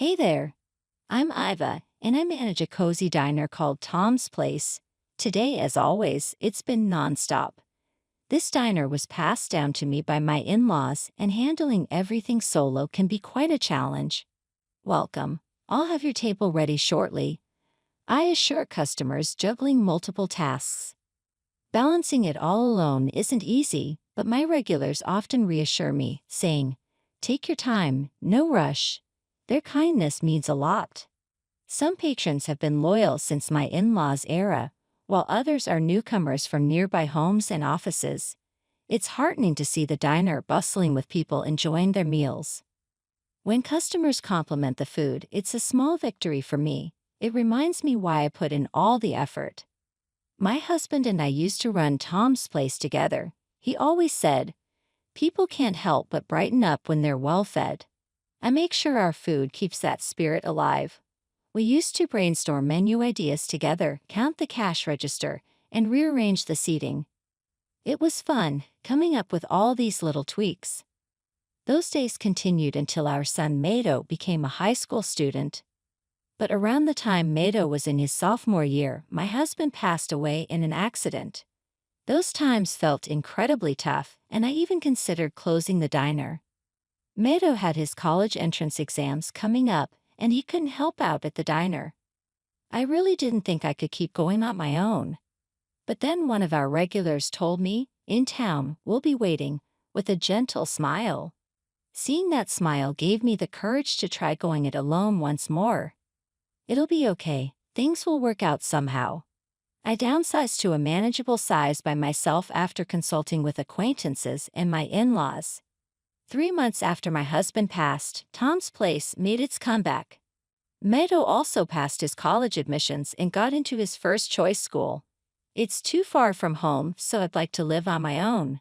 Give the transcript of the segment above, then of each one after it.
Hey there, I'm Iva, and I manage a cozy diner called Tom's Place. Today, as always, it's been nonstop. This diner was passed down to me by my in-laws, and handling everything solo can be quite a challenge. Welcome. I'll have your table ready shortly. I assure customers juggling multiple tasks. Balancing it all alone isn't easy, but my regulars often reassure me, saying, "Take your time, no rush." Their kindness means a lot. Some patrons have been loyal since my in-laws' era, while others are newcomers from nearby homes and offices. It's heartening to see the diner bustling with people enjoying their meals. When customers compliment the food, it's a small victory for me. It reminds me why I put in all the effort. My husband and I used to run Tom's Place together. He always said, "People can't help but brighten up when they're well fed." I make sure our food keeps that spirit alive. We used to brainstorm menu ideas together, count the cash register, and rearrange the seating. It was fun, coming up with all these little tweaks. Those days continued until our son Mado became a high school student. But around the time Mado was in his sophomore year, my husband passed away in an accident. Those times felt incredibly tough, and I even considered closing the diner. Mado had his college entrance exams coming up, and he couldn't help out at the diner. I really didn't think I could keep going on my own. But then one of our regulars told me, "In town, we'll be waiting," with a gentle smile. Seeing that smile gave me the courage to try going it alone once more. It'll be okay, things will work out somehow. I downsized to a manageable size by myself after consulting with acquaintances and my in-laws. 3 months after my husband passed, Tom's Place made its comeback. Mado also passed his college admissions and got into his first choice school. "It's too far from home, so I'd like to live on my own."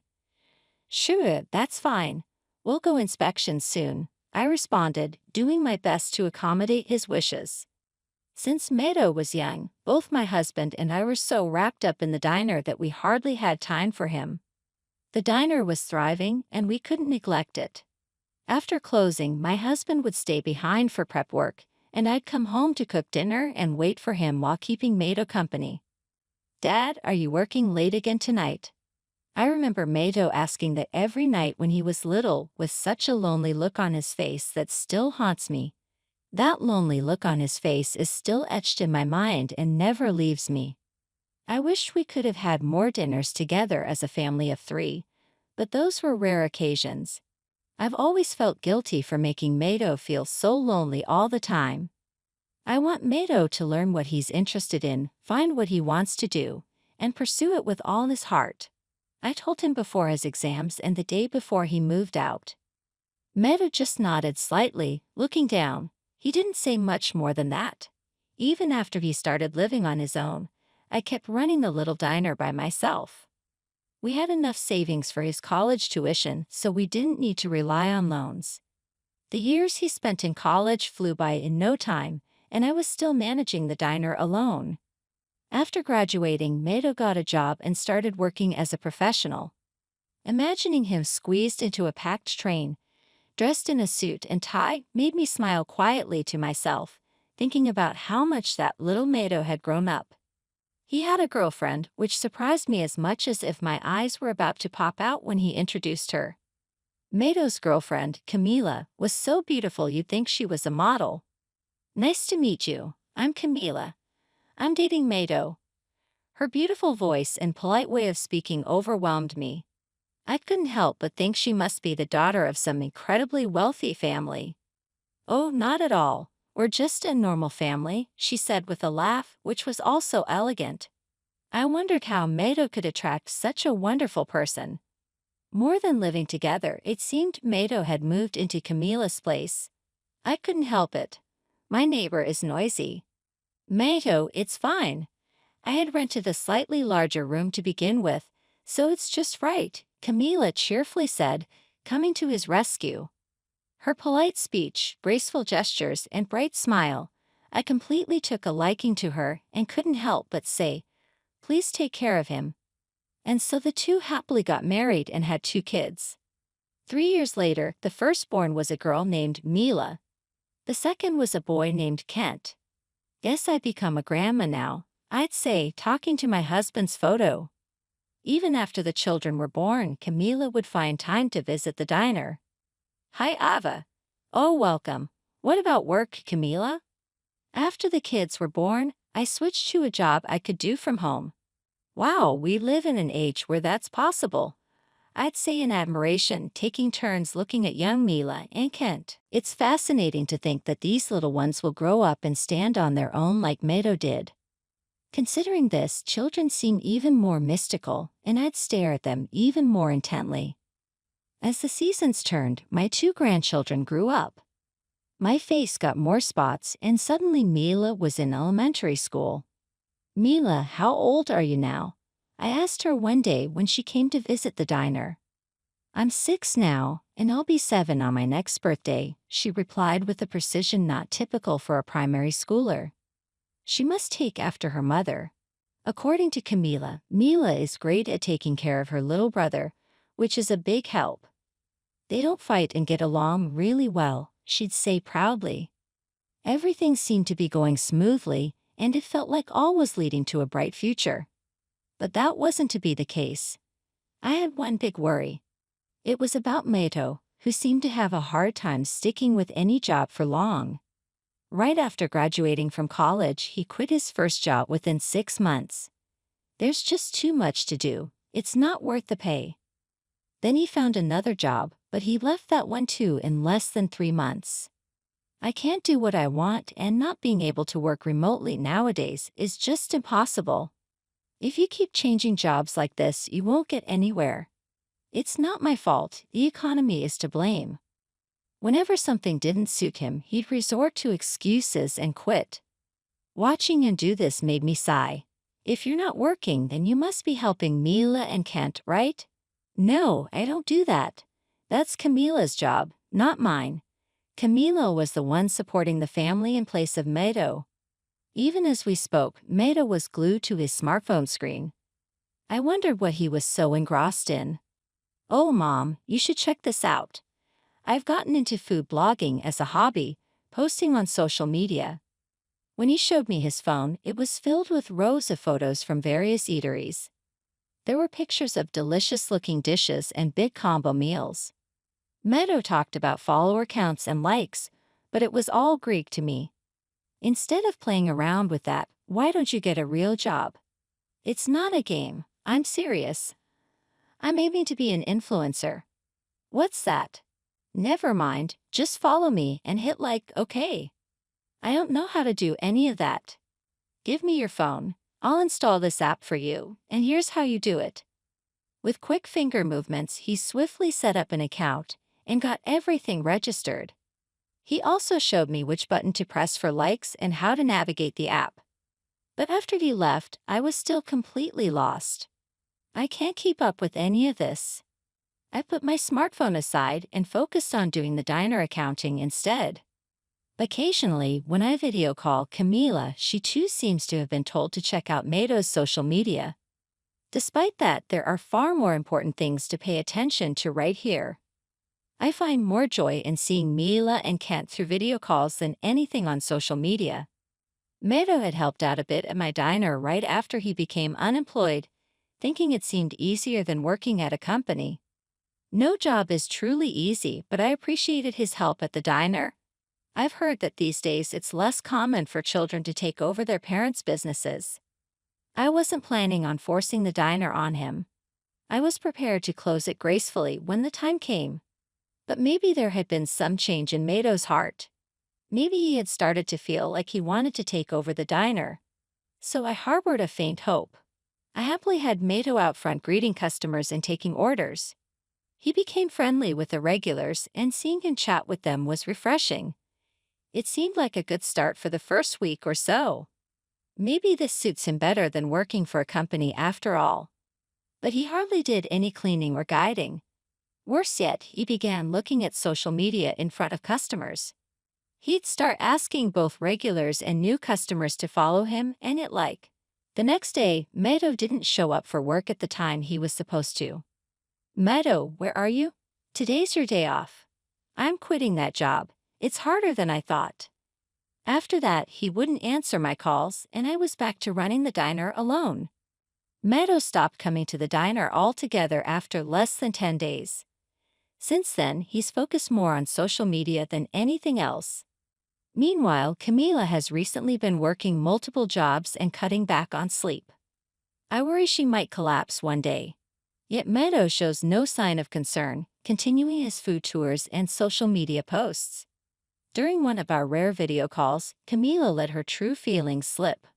"Sure, that's fine. We'll go inspections soon," I responded, doing my best to accommodate his wishes. Since Mado was young, both my husband and I were so wrapped up in the diner that we hardly had time for him. The diner was thriving, and we couldn't neglect it. After closing, my husband would stay behind for prep work, and I'd come home to cook dinner and wait for him while keeping Mado company. "Dad, are you working late again tonight?" I remember Mado asking that every night when he was little, with such a lonely look on his face that still haunts me. That lonely look on his face is still etched in my mind and never leaves me. I wish we could have had more dinners together as a family of 3, but those were rare occasions. I've always felt guilty for making Mado feel so lonely all the time. I want Mado to learn what he's interested in, find what he wants to do, and pursue it with all his heart. I told him before his exams and the day before he moved out. Mado just nodded slightly, looking down. He didn't say much more than that. Even after he started living on his own, I kept running the little diner by myself. We had enough savings for his college tuition, so we didn't need to rely on loans. The years he spent in college flew by in no time, and I was still managing the diner alone. After graduating, Mado got a job and started working as a professional. Imagining him squeezed into a packed train, dressed in a suit and tie, made me smile quietly to myself, thinking about how much that little Mado had grown up. He had a girlfriend, which surprised me as much as if my eyes were about to pop out when he introduced her. Mado's girlfriend, Camila, was so beautiful you'd think she was a model. "Nice to meet you. I'm Camila. I'm dating Mado." Her beautiful voice and polite way of speaking overwhelmed me. I couldn't help but think she must be the daughter of some incredibly wealthy family. "Oh, not at all. We're just a normal family," she said with a laugh, which was also elegant. I wondered how Mado could attract such a wonderful person. More than living together, it seemed Mado had moved into Camila's place. I couldn't help it. "My neighbor is noisy." "Mado, it's fine. I had rented a slightly larger room to begin with, so it's just right," Camila cheerfully said, coming to his rescue. Her polite speech, graceful gestures, and bright smile, I completely took a liking to her and couldn't help but say, "Please take care of him." And so the two happily got married and had 2 kids. 3 years later, the firstborn was a girl named Mila. The second was a boy named Kent. Guess I've become a grandma now, I'd say, talking to my husband's photo. Even after the children were born, Camila would find time to visit the diner. Hi, Ava. Oh, welcome. What about work, Camila? After the kids were born, I switched to a job I could do from home. Wow, we live in an age where that's possible. I'd say in admiration, taking turns looking at young Mila and Kent. It's fascinating to think that these little ones will grow up and stand on their own like Meadow did. Considering this, children seem even more mystical, and I'd stare at them even more intently. As the seasons turned, my two grandchildren grew up. My face got more spots, and suddenly Mila was in elementary school. Mila, how old are you now? I asked her one day when she came to visit the diner. I'm 6 now, and I'll be 7 on my next birthday, she replied with a precision not typical for a primary schooler. She must take after her mother. According to Camila, Mila is great at taking care of her little brother, which is a big help. They don't fight and get along really well, she'd say proudly. Everything seemed to be going smoothly, and it felt like all was leading to a bright future. But that wasn't to be the case. I had one big worry. It was about Mato, who seemed to have a hard time sticking with any job for long. Right after graduating from college, he quit his first job within 6 months. There's just too much to do, it's not worth the pay. Then he found another job, but he left that one too in less than 3 months. I can't do what I want, and not being able to work remotely nowadays is just impossible. If you keep changing jobs like this, you won't get anywhere. It's not my fault, the economy is to blame. Whenever something didn't suit him, he'd resort to excuses and quit. Watching him do this made me sigh. If you're not working, then you must be helping Mila and Kent, right? No, I don't do that. That's Camila's job, not mine. Camila was the one supporting the family in place of Meadow. Even as we spoke, Meadow was glued to his smartphone screen. I wondered what he was so engrossed in. Oh, Mom, you should check this out. I've gotten into food blogging as a hobby, posting on social media. When he showed me his phone, it was filled with rows of photos from various eateries. There were pictures of delicious-looking dishes and big combo meals. Meadow talked about follower counts and likes, but it was all Greek to me. Instead of playing around with that, why don't you get a real job? It's not a game, I'm serious. I'm aiming to be an influencer. What's that? Never mind, just follow me and hit like, okay. I don't know how to do any of that. Give me your phone, I'll install this app for you, and here's how you do it. With quick finger movements, he swiftly set up an account and got everything registered. He also showed me which button to press for likes and how to navigate the app. But after he left, I was still completely lost. I can't keep up with any of this. I put my smartphone aside and focused on doing the diner accounting instead. Occasionally, when I video call Camila, she too seems to have been told to check out Meadows' social media. Despite that, there are far more important things to pay attention to right here. I find more joy in seeing Mila and Kent through video calls than anything on social media. Meadow had helped out a bit at my diner right after he became unemployed, thinking it seemed easier than working at a company. No job is truly easy, but I appreciated his help at the diner. I've heard that these days it's less common for children to take over their parents' businesses. I wasn't planning on forcing the diner on him. I was prepared to close it gracefully when the time came. But maybe there had been some change in Meadow's heart. Maybe he had started to feel like he wanted to take over the diner. So I harbored a faint hope. I happily had Meadow out front greeting customers and taking orders. He became friendly with the regulars, and seeing him chat with them was refreshing. It seemed like a good start for the first week or so. Maybe this suits him better than working for a company after all. But he hardly did any cleaning or guiding. Worse yet, he began looking at social media in front of customers. He'd start asking both regulars and new customers to follow him and hit like. The next day, Meadow didn't show up for work at the time he was supposed to. Meadow, where are you? Today's your day off. I'm quitting that job. It's harder than I thought. After that, he wouldn't answer my calls, and I was back to running the diner alone. Meadow stopped coming to the diner altogether after less than 10 days. Since then, he's focused more on social media than anything else. Meanwhile, Camila has recently been working multiple jobs and cutting back on sleep. I worry she might collapse one day. Yet Meadow shows no sign of concern, continuing his food tours and social media posts. During one of our rare video calls, Camila let her true feelings slip.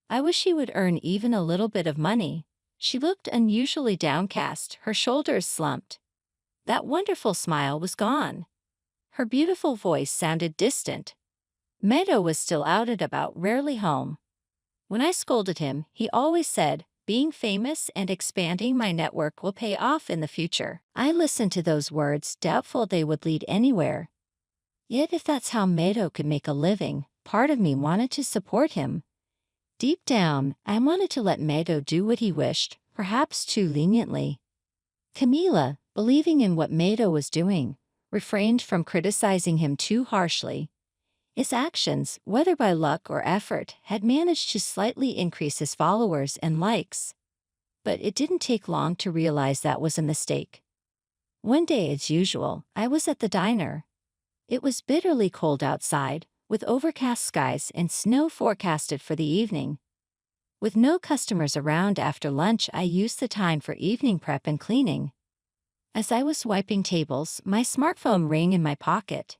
I wish he would earn even a little bit of money. She looked unusually downcast, her shoulders slumped. That wonderful smile was gone. Her beautiful voice sounded distant. Meadow was still out and about, rarely home. When I scolded him, he always said, "Being famous and expanding my network will pay off in the future." I listened to those words, doubtful they would lead anywhere. Yet if that's how Meadow could make a living, part of me wanted to support him. Deep down, I wanted to let Meadow do what he wished, perhaps too leniently. Camila, believing in what Meadow was doing, refrained from criticizing him too harshly. His actions, whether by luck or effort, had managed to slightly increase his followers and likes. But it didn't take long to realize that was a mistake. One day, as usual, I was at the diner. It was bitterly cold outside, with overcast skies and snow forecasted for the evening. With no customers around after lunch, I used the time for evening prep and cleaning. As I was wiping tables, my smartphone rang in my pocket.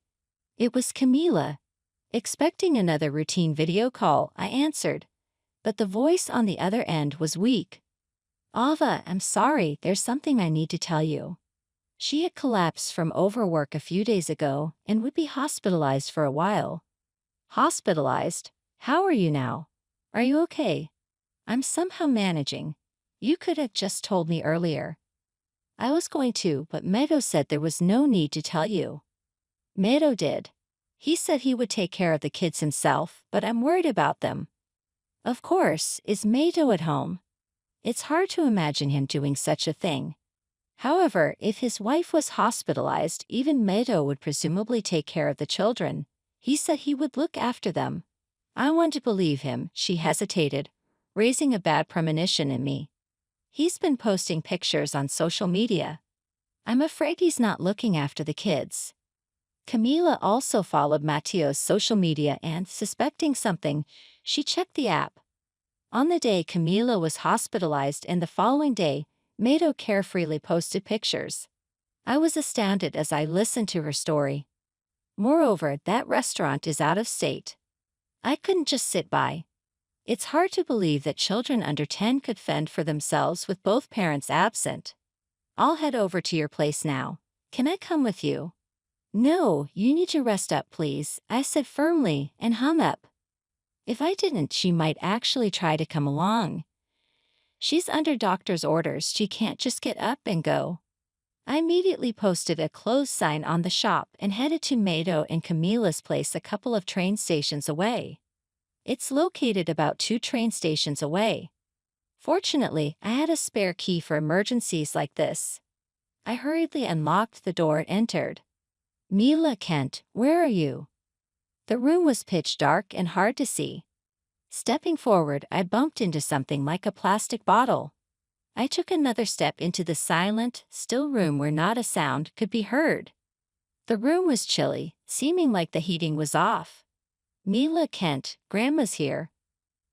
It was Camila. Expecting another routine video call, I answered. But the voice on the other end was weak. "Ava, I'm sorry, there's something I need to tell you." She had collapsed from overwork a few days ago and would be hospitalized for a while. "Hospitalized? How are you now? Are you okay?" "I'm somehow managing. You could have just told me earlier." "I was going to, but Meadow said there was no need to tell you." "Meadow did. He said he would take care of the kids himself, but I'm worried about them." "Of course, is Meadow at home?" It's hard to imagine him doing such a thing. However, if his wife was hospitalized, even Meadow would presumably take care of the children. He said he would look after them. I wanted to believe him. She hesitated, raising a bad premonition in me. "He's been posting pictures on social media. I'm afraid he's not looking after the kids." Camila also followed Matteo's social media and, suspecting something, she checked the app. On the day Camila was hospitalized and the following day, Meadow carefreely posted pictures. I was astounded as I listened to her story. Moreover, that restaurant is out of state. I couldn't just sit by. It's hard to believe that children under 10 could fend for themselves with both parents absent. "I'll head over to your place now. Can I come with you?" "No, you need to rest up, please," I said firmly and hung up. If I didn't, she might actually try to come along. She's under doctor's orders, she can't just get up and go. I immediately posted a closed sign on the shop and headed to Meadow and Camila's place a couple of train stations away. It's located about 2 train stations away. Fortunately, I had a spare key for emergencies like this. I hurriedly unlocked the door and entered. "Mila, Kent, where are you?" The room was pitch dark and hard to see. Stepping forward, I bumped into something like a plastic bottle. I took another step into the silent, still room where not a sound could be heard. The room was chilly, seeming like the heating was off. "Mila, Kent, Grandma's here."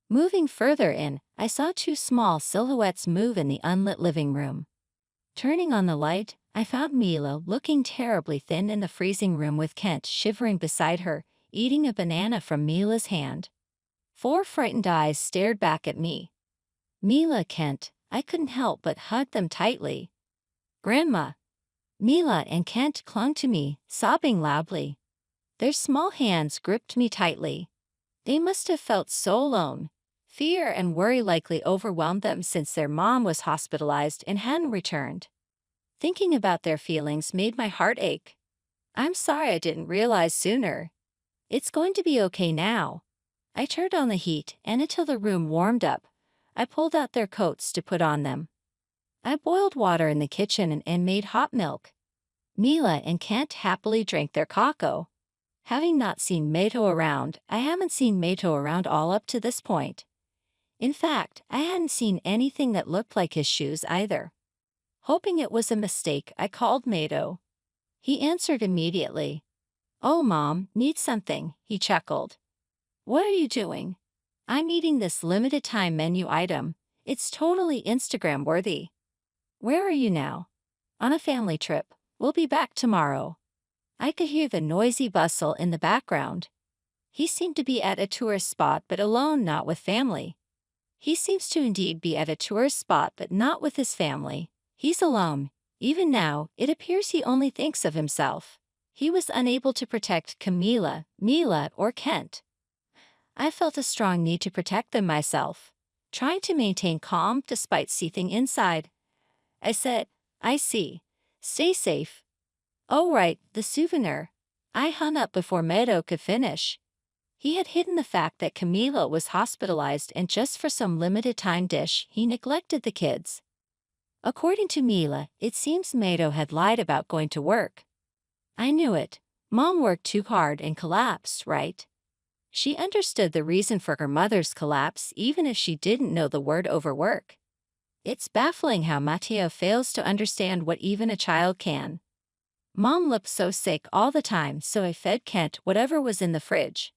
Moving further in, I saw 2 small silhouettes move in the unlit living room. Turning on the light, I found Mila looking terribly thin in the freezing room with Kent shivering beside her, eating a banana from Mila's hand. 4 frightened eyes stared back at me. "Mila, Kent," I couldn't help but hug them tightly. "Grandma." Mila and Kent clung to me, sobbing loudly. Their small hands gripped me tightly. They must have felt so alone. Fear and worry likely overwhelmed them since their mom was hospitalized and hadn't returned. Thinking about their feelings made my heart ache. "I'm sorry I didn't realize sooner. It's going to be okay now." I turned on the heat, and until the room warmed up, I pulled out their coats to put on them. I boiled water in the kitchen and made hot milk. Mila and Kent happily drank their cocoa. Having not seen Mato around, I haven't seen Mato around all up to this point. In fact, I hadn't seen anything that looked like his shoes either. Hoping it was a mistake, I called Mato. He answered immediately. "Oh, Mom, need something," he chuckled. "What are you doing?" "I'm eating this limited time menu item. It's totally Instagram worthy." "Where are you now?" "On a family trip. We'll be back tomorrow." I could hear the noisy bustle in the background. He seemed to be at a tourist spot but alone, not with family. He seems to indeed be at a tourist spot but not with his family. He's alone. Even now, it appears he only thinks of himself. He was unable to protect Camila, Mila, or Kent. I felt a strong need to protect them myself, trying to maintain calm despite seething inside. I said, "I see. Stay safe." "Oh right, the souvenir." I hung up before Meadow could finish. He had hidden the fact that Camila was hospitalized, and just for some limited time dish, he neglected the kids. According to Mila, it seems Meadow had lied about going to work. I knew it. Mom worked too hard and collapsed, right? She understood the reason for her mother's collapse even if she didn't know the word overwork. It's baffling how Mateo fails to understand what even a child can. Mom looked so sick all the time, so I fed Kent whatever was in the fridge.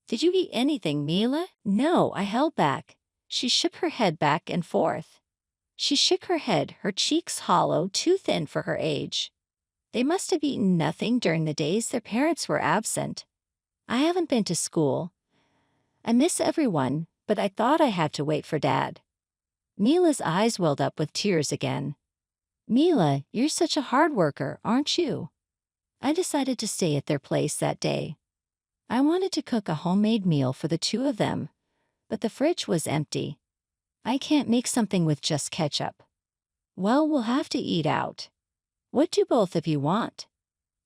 "Did you eat anything, Mila?" "No," I held back. She shook her head back and forth. She shook her head, her cheeks hollow, too thin for her age. They must have eaten nothing during the days their parents were absent. "I haven't been to school. I miss everyone, but I thought I had to wait for Dad." Mila's eyes welled up with tears again. "Mila, you're such a hard worker, aren't you?" I decided to stay at their place that day. I wanted to cook a homemade meal for the two of them, but the fridge was empty. I can't make something with just ketchup. "Well, we'll have to eat out." "What do both of you want?"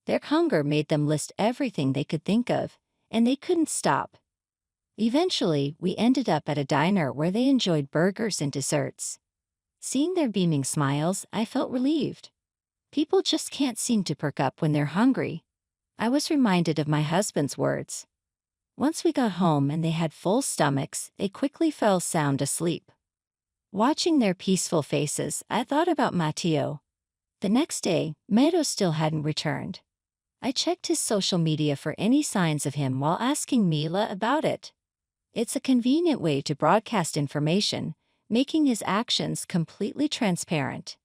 Their hunger made them list everything they could think of, and they couldn't stop. Eventually, we ended up at a diner where they enjoyed burgers and desserts. Seeing their beaming smiles, I felt relieved. People just can't seem to perk up when they're hungry. I was reminded of my husband's words. Once we got home and they had full stomachs, they quickly fell sound asleep. Watching their peaceful faces, I thought about Mateo. The next day, Meadow still hadn't returned. I checked his social media for any signs of him while asking Mila about it. It's a convenient way to broadcast information, making his actions completely transparent.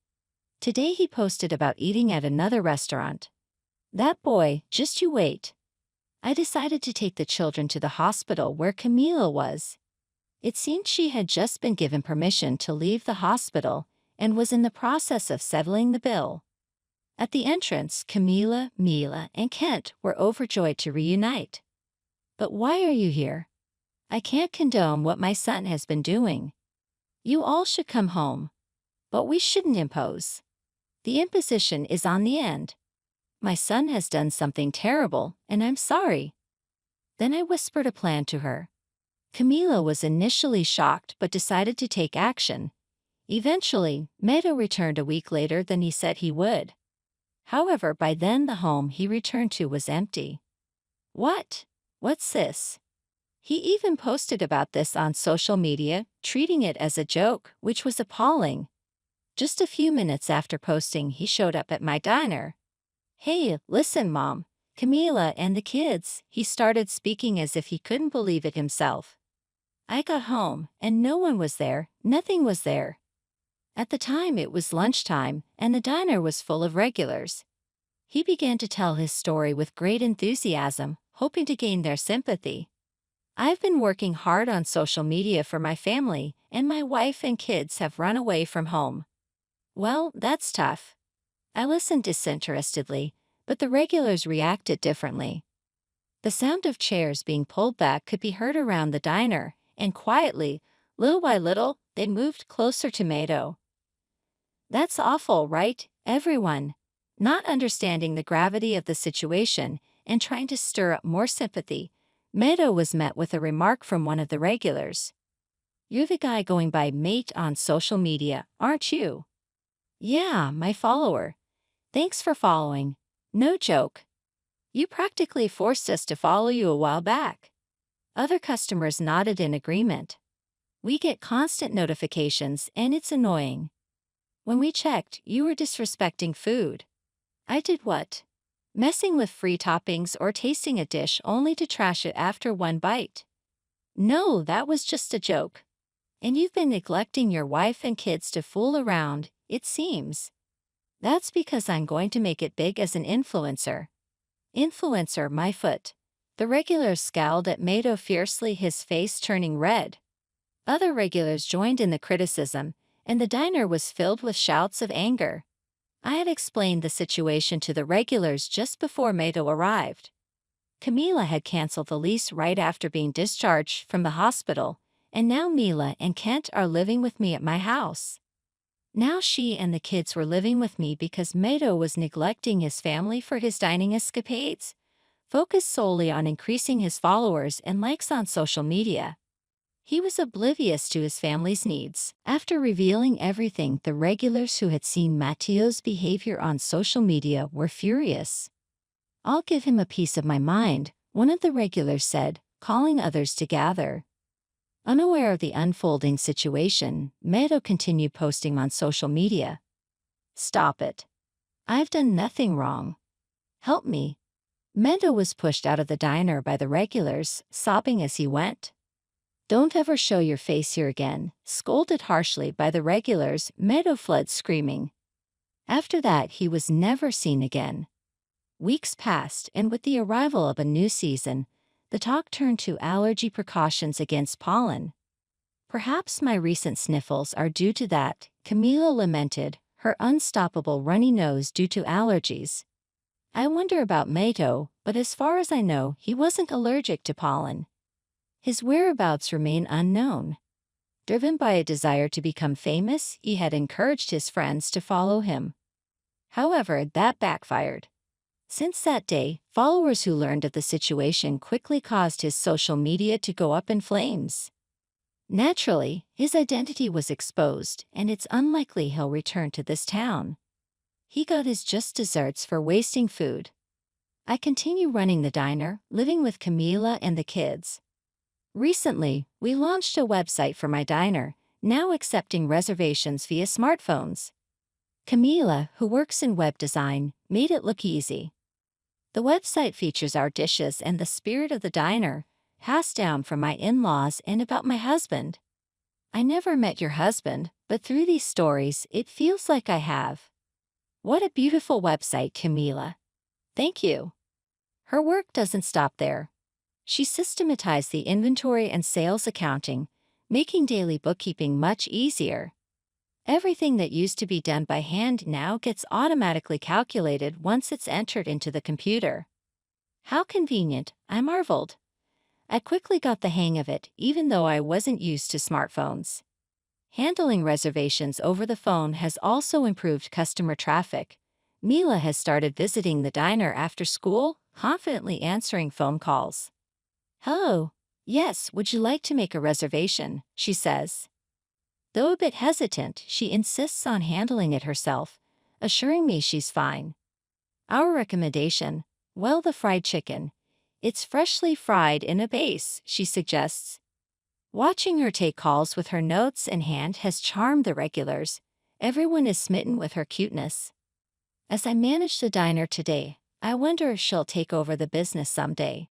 Today he posted about eating at another restaurant. That boy, just you wait. I decided to take the children to the hospital where Camila was. It seemed she had just been given permission to leave the hospital and was in the process of settling the bill. At the entrance, Camila, Mila, and Kent were overjoyed to reunite. "But why are you here?" "I can't condone what my son has been doing. You all should come home. But we shouldn't impose. The imposition is on the end. My son has done something terrible, and I'm sorry." Then I whispered a plan to her. Camila was initially shocked but decided to take action. Eventually, Meadow returned a week later than he said he would. However, by then the home he returned to was empty. "What? What's this?" He even posted about this on social media, treating it as a joke, which was appalling. Just a few minutes after posting, he showed up at my diner. "Hey, listen, Mom, Camila and the kids," he started speaking as if he couldn't believe it himself. I got home, and no one was there, nothing was there. At the time it was lunchtime, and the diner was full of regulars. He began to tell his story with great enthusiasm, hoping to gain their sympathy. "I've been working hard on social media for my family, and my wife and kids have run away from home." "Well, that's tough." I listened disinterestedly, but the regulars reacted differently. The sound of chairs being pulled back could be heard around the diner, and quietly, little by little, they moved closer to Meadow. "That's awful, right, everyone?" Not understanding the gravity of the situation and trying to stir up more sympathy, Meadow was met with a remark from one of the regulars. "You're the guy going by mate on social media, aren't you?" "Yeah, my follower. Thanks for following. No joke." You practically forced us to follow you a while back. Other customers nodded in agreement. We get constant notifications and it's annoying. When we checked, you were disrespecting food. I did what? Messing with free toppings or tasting a dish only to trash it after one bite. No, that was just a joke. And you've been neglecting your wife and kids to fool around, it seems. That's because I'm going to make it big as an influencer. Influencer, my foot. The regulars scowled at Mato fiercely, his face turning red. Other regulars joined in the criticism, and the diner was filled with shouts of anger. I had explained the situation to the regulars just before Mato arrived. Camila had canceled the lease right after being discharged from the hospital, and now Mila and Kent are living with me at my house. Now she and the kids were living with me because Mato was neglecting his family for his dining escapades, focused solely on increasing his followers and likes on social media. He was oblivious to his family's needs. After revealing everything, the regulars who had seen Matteo's behavior on social media were furious. "I'll give him a piece of my mind," one of the regulars said, calling others to gather. Unaware of the unfolding situation, Mato continued posting on social media. "Stop it. I've done nothing wrong. Help me." Mato was pushed out of the diner by the regulars, sobbing as he went. "Don't ever show your face here again," scolded harshly by the regulars. Mato fled screaming. After that, he was never seen again. Weeks passed, and with the arrival of a new season, the talk turned to allergy precautions against pollen. "Perhaps my recent sniffles are due to that," Camila lamented, her unstoppable runny nose due to allergies. "I wonder about Mato, but as far as I know, he wasn't allergic to pollen." His whereabouts remain unknown. Driven by a desire to become famous, he had encouraged his friends to follow him. However, that backfired. Since that day, followers who learned of the situation quickly caused his social media to go up in flames. Naturally, his identity was exposed, and it's unlikely he'll return to this town. He got his just desserts for wasting food. I continue running the diner, living with Camila and the kids. Recently, we launched a website for my diner, now accepting reservations via smartphones. Camila, who works in web design, made it look easy. The website features our dishes and the spirit of the diner, passed down from my in-laws and about my husband. I never met your husband, but through these stories, it feels like I have. What a beautiful website, Camila. Thank you. Her work doesn't stop there. She systematized the inventory and sales accounting, making daily bookkeeping much easier. Everything that used to be done by hand now gets automatically calculated once it's entered into the computer. How convenient, I marveled. I quickly got the hang of it, even though I wasn't used to smartphones. Handling reservations over the phone has also improved customer traffic. Mila has started visiting the diner after school, confidently answering phone calls. "Hello. Yes, would you like to make a reservation?" she says. Though a bit hesitant, she insists on handling it herself, assuring me she's fine. Our recommendation: well, the fried chicken. It's freshly fried in a base, she suggests. Watching her take calls with her notes in hand has charmed the regulars. Everyone is smitten with her cuteness. As I manage the diner today, I wonder if she'll take over the business someday.